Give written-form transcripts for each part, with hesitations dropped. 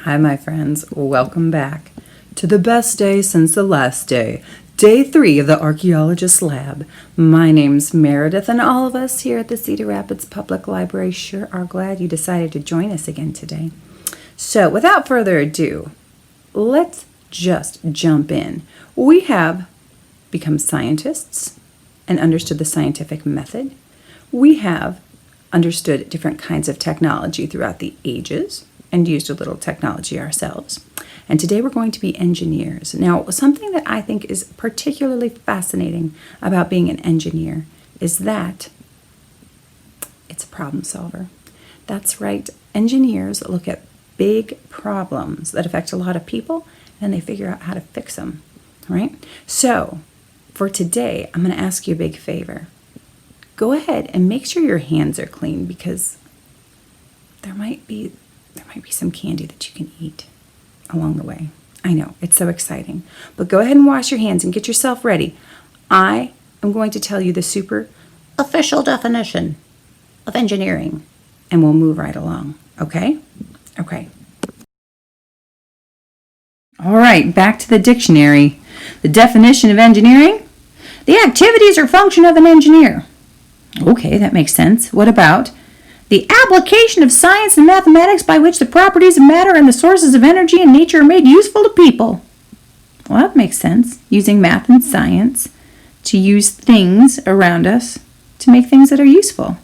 Hi, my friends. Welcome back to the best day since the last day, day 3 of the Archeologist Lab. My name's Meredith, and all of us here at the Cedar Rapids Public Library sure are glad you decided to join us again today. So, without further ado, let's just jump in. We have become scientists and understood the scientific method. We have understood different kinds of technology throughout the ages and used a little technology ourselves. And today we're going to be engineers. Now, something that I think is particularly fascinating about being an engineer is that it's a problem solver. That's right. Engineers look at big problems that affect a lot of people and they figure out how to fix them, right? So, for today, I'm going to ask you a big favor. Go ahead and make sure your hands are clean because there might be some candy that you can eat along the way. I know, it's so exciting. But go ahead and wash your hands and get yourself ready. I am going to tell you the super official definition of engineering, and we'll move right along, okay? Okay. All right, back to the dictionary. The definition of engineering: the activities or function of an engineer. Okay, that makes sense. What about the application of science and mathematics by which the properties of matter and the sources of energy and nature are made useful to people? Well, that makes sense. Using math and science to use things around us to make things that are useful.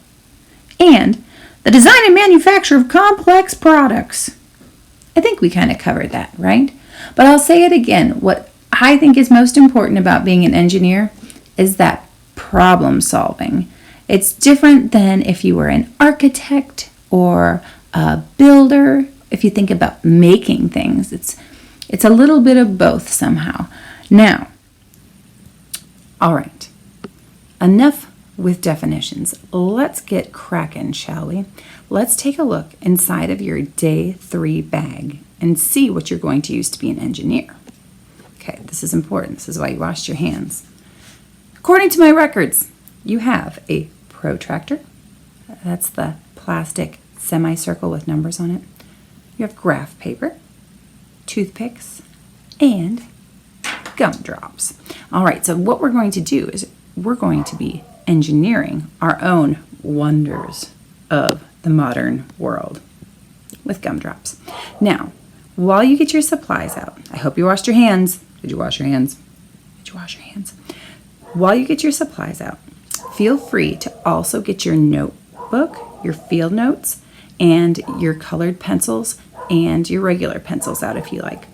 And the design and manufacture of complex products. I think we kind of covered that, right? But I'll say it again. What I think is most important about being an engineer is that problem solving. It's different than if you were an architect or a builder. If you think about making things, it's a little bit of both somehow. Now, all right, enough with definitions. Let's get cracking, shall we? Let's take a look inside of your day 3 bag and see what you're going to use to be an engineer. Okay, this is important. This is why you washed your hands. According to my records, you have a protractor. That's the plastic semicircle with numbers on it. You have graph paper, toothpicks, and gumdrops. All right, so what we're going to do is we're going to be engineering our own wonders of the modern world with gumdrops. Now, while you get your supplies out, I hope you washed your hands. Did you wash your hands? Did you wash your hands? While you get your supplies out, feel free to also get your notebook, your field notes, and your colored pencils and your regular pencils out if you like.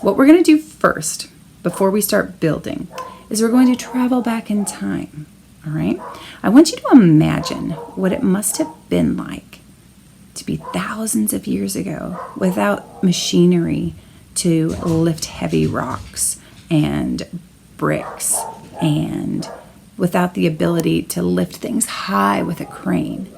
What we're going to do first, before we start building, is we're going to travel back in time, all right? I want you to imagine what it must have been like to be thousands of years ago without machinery to lift heavy rocks and bricks and without the ability to lift things high with a crane.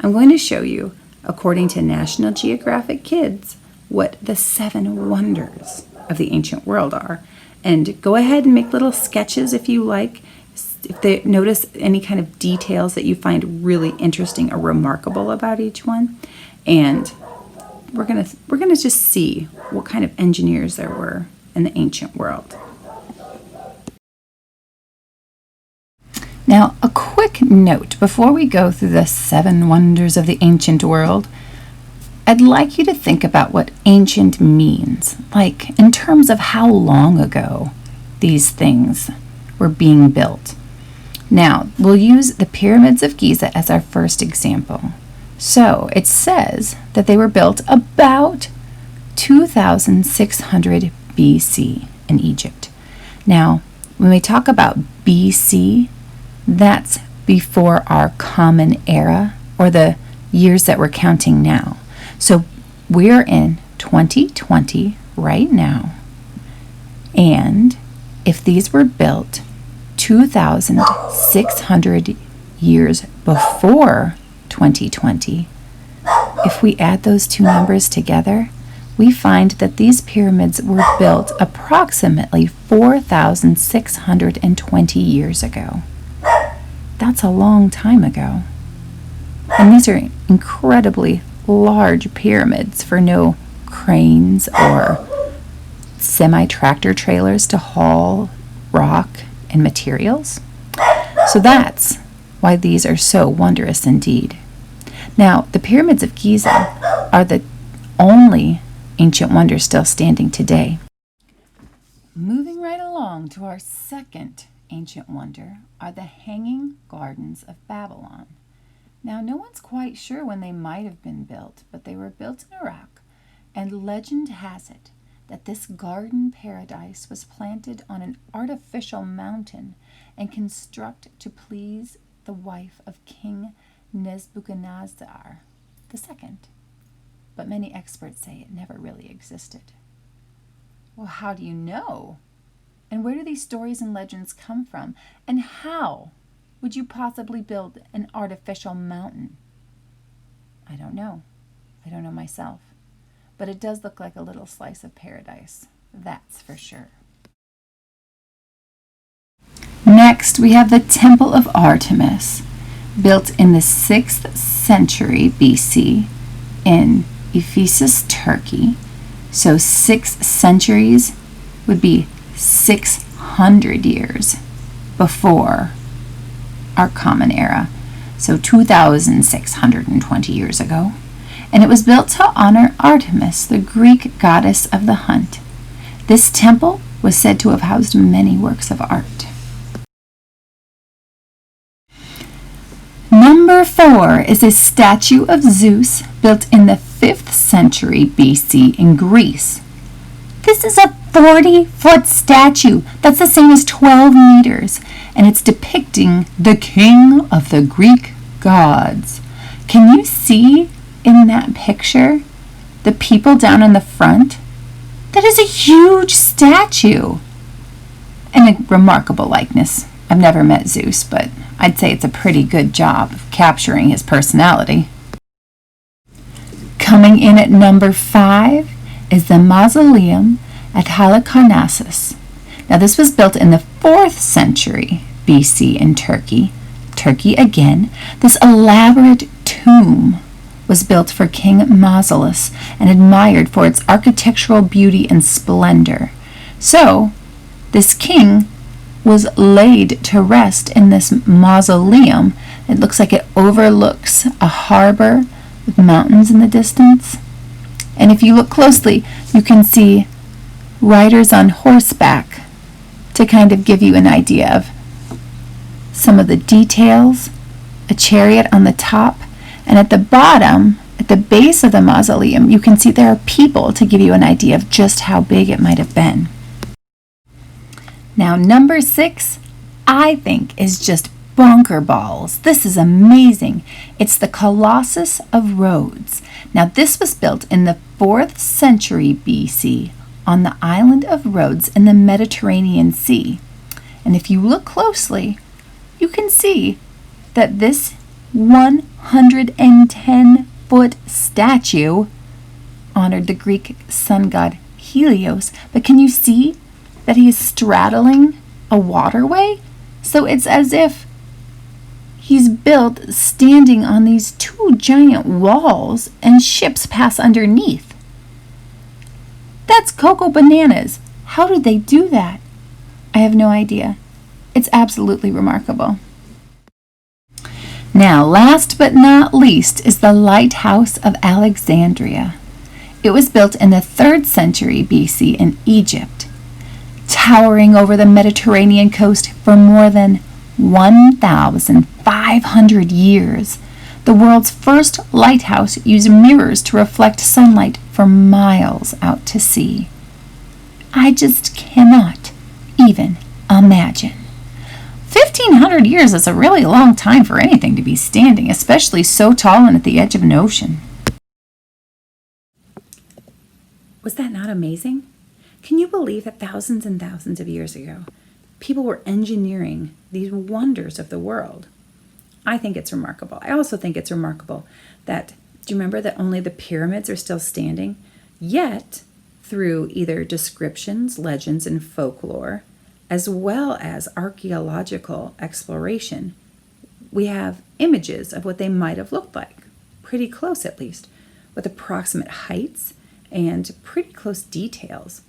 I'm going to show you, according to National Geographic Kids, what the 7 wonders of the ancient world are. And go ahead and make little sketches if you like. If they notice any kind of details that you find really interesting or remarkable about each one. And we're gonna just see what kind of engineers there were in the ancient world. Now, a quick note before we go through the 7 wonders of the ancient world. I'd like you to think about what ancient means, like in terms of how long ago these things were being built. Now, we'll use the pyramids of Giza as our first example. So, it says that they were built about 2600 BC in Egypt. Now, when we talk about BC, that's before our common era, or the years that we're counting now. So we're in 2020 right now. And if these were built 2,600 years before 2020, if we add those two numbers together, we find that these pyramids were built approximately 4,620 years ago. That's a long time ago. And these are incredibly large pyramids for no cranes or semi-tractor trailers to haul rock and materials. So that's why these are so wondrous indeed. Now, the pyramids of Giza are the only ancient wonders still standing today. Moving right along to our second ancient wonder are the Hanging Gardens of Babylon. Now, no one's quite sure when they might have been built, but they were built in Iraq, and legend has it that this garden paradise was planted on an artificial mountain and constructed to please the wife of King Nebuchadnezzar II. But many experts say it never really existed. Well, how do you know? And where do these stories and legends come from? And how would you possibly build an artificial mountain? I don't know. I don't know myself. But it does look like a little slice of paradise. That's for sure. Next, we have the Temple of Artemis, built in the 6th century BC in Ephesus, Turkey. So 6 centuries would be 600 years before our Common Era. So 2,620 years ago. And it was built to honor Artemis, the Greek goddess of the hunt. This temple was said to have housed many works of art. Number 4 is a statue of Zeus built in the 5th century BC in Greece. This is a 40-foot statue. That's the same as 12 meters. And it's depicting the king of the Greek gods. Can you see in that picture the people down in the front? That is a huge statue and a remarkable likeness. I've never met Zeus, but I'd say it's a pretty good job of capturing his personality. Coming in at number 5 is the mausoleum at Halicarnassus. Now this was built in the 4th century BC in Turkey. Turkey again. This elaborate tomb was built for King Mausolus and admired for its architectural beauty and splendor. So this king was laid to rest in this mausoleum. It looks like it overlooks a harbor with mountains in the distance. And if you look closely, you can see riders on horseback to kind of give you an idea of some of the details. A chariot on the top, and at the bottom, at the base of the mausoleum, you can see there are people to give you an idea of just how big it might have been. Now, number 6, I think, is just bonker balls. This is amazing. It's the Colossus of Rhodes. Now, this was built in the 4th century BC on the island of Rhodes in the Mediterranean Sea. And if you look closely, you can see that this 110-foot statue honored the Greek sun god Helios. But can you see that he is straddling a waterway? So it's as if he's built standing on these 2 giant walls and ships pass underneath. That's cocoa bananas. How did they do that? I have no idea. It's absolutely remarkable. Now, last but not least is the Lighthouse of Alexandria. It was built in the 3rd century BC in Egypt, towering over the Mediterranean coast for more than 1,500 years. The world's first lighthouse used mirrors to reflect sunlight for miles out to sea. I just cannot even imagine. 1,500 years is a really long time for anything to be standing, especially so tall and at the edge of an ocean. Was that not amazing? Can you believe that thousands and thousands of years ago, people were engineering these wonders of the world? I think it's remarkable. I also think it's remarkable that, do you remember that only the pyramids are still standing? Yet, through either descriptions, legends, and folklore, as well as archaeological exploration, we have images of what they might have looked like, pretty close at least, with approximate heights and pretty close details.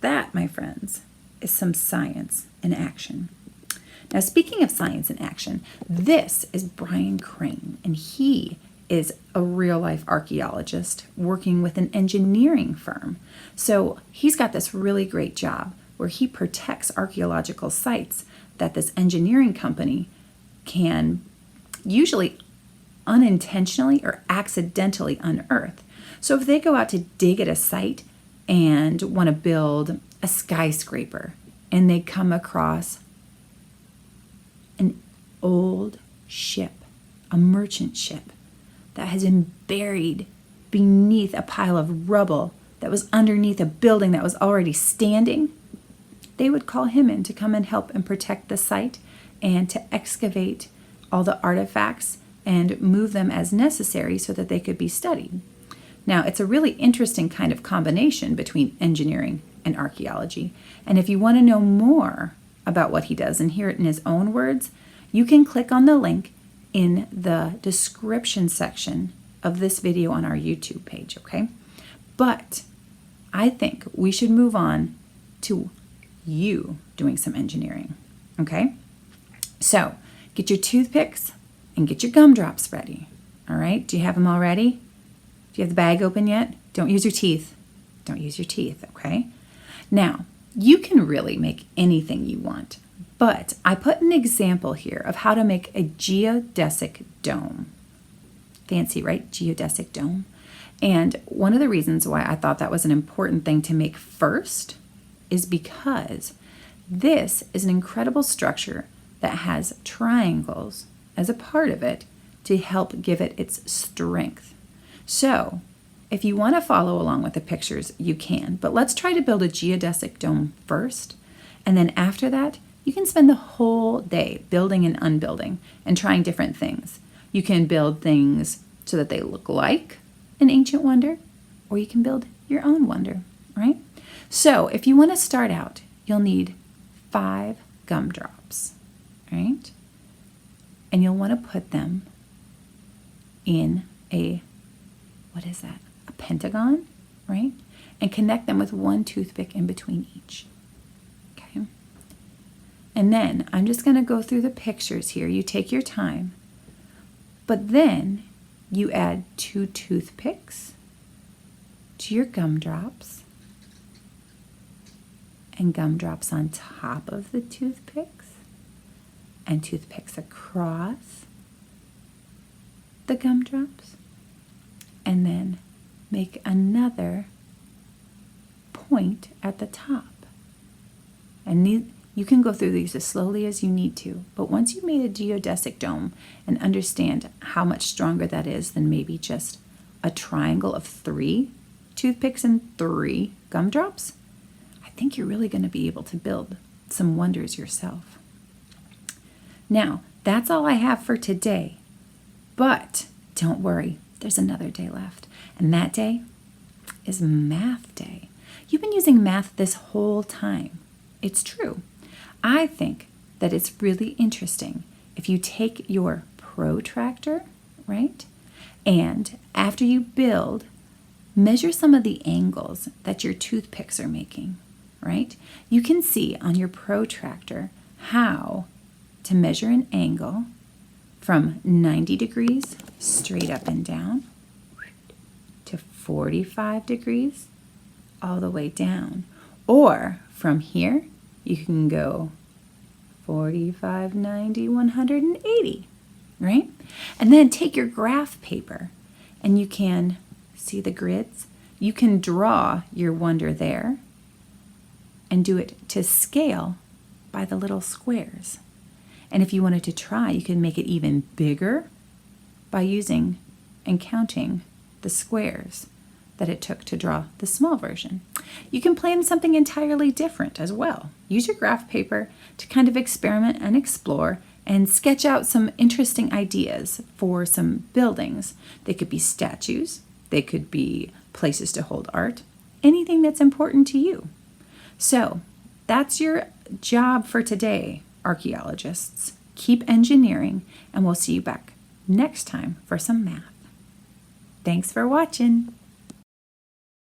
That, my friends, is some science in action. Now, speaking of science in action, this is Brian Crane, and he is a real-life archaeologist working with an engineering firm. So he's got this really great job where he protects archaeological sites that this engineering company can usually unintentionally or accidentally unearth. So if they go out to dig at a site and want to build a skyscraper and they come across an old ship, a merchant ship that has been buried beneath a pile of rubble that was underneath a building that was already standing, they would call him in to come and help and protect the site and to excavate all the artifacts and move them as necessary so that they could be studied. Now, it's a really interesting kind of combination between engineering and archaeology. And if you want to know more about what he does and hear it in his own words, you can click on the link in the description section of this video on our YouTube page, okay? But I think we should move on to you doing some engineering, okay? So get your toothpicks and get your gumdrops ready, all right? Do you have them all ready? Do you have the bag open yet? Don't use your teeth. Don't use your teeth, okay? Now, you can really make anything you want, but I put an example here of how to make a geodesic dome. Fancy, right? Geodesic dome. And one of the reasons why I thought that was an important thing to make first is because this is an incredible structure that has triangles as a part of it to help give it its strength. So if you want to follow along with the pictures, you can, but let's try to build a geodesic dome first. And then after that, you can spend the whole day building and unbuilding and trying different things. You can build things so that they look like an ancient wonder, or you can build your own wonder, right? So if you want to start out, you'll need 5 gumdrops, right? And you'll want to put them in a, what is that? A pentagon, right? And connect them with one toothpick in between each. Okay. And then I'm just going to go through the pictures here. You take your time, but then you add 2 toothpicks to your gumdrops and gumdrops on top of the toothpicks and toothpicks across the gumdrops, and then make another point at the top. And you can go through these as slowly as you need to, but once you've made a geodesic dome and understand how much stronger that is than maybe just a triangle of 3 toothpicks and 3 gumdrops, I think you're really going to be able to build some wonders yourself. Now, that's all I have for today, but don't worry, there's another day left, and that day is math day. You've been using math this whole time. It's true. I think that it's really interesting if you take your protractor, right, and after you build, measure some of the angles that your toothpicks are making, right? You can see on your protractor how to measure an angle from 90 degrees straight up and down to 45 degrees all the way down. Or from here, you can go 45, 90, 180, right? And then take your graph paper and you can see the grids. You can draw your wonder there and do it to scale by the little squares. And if you wanted to try, you can make it even bigger by using and counting the squares that it took to draw the small version. You can plan something entirely different as well. Use your graph paper to kind of experiment and explore and sketch out some interesting ideas for some buildings. They could be statues, they could be places to hold art, anything that's important to you. So that's your job for today, archaeologists. Keep engineering, and we'll see you back next time for some math. Thanks for watching.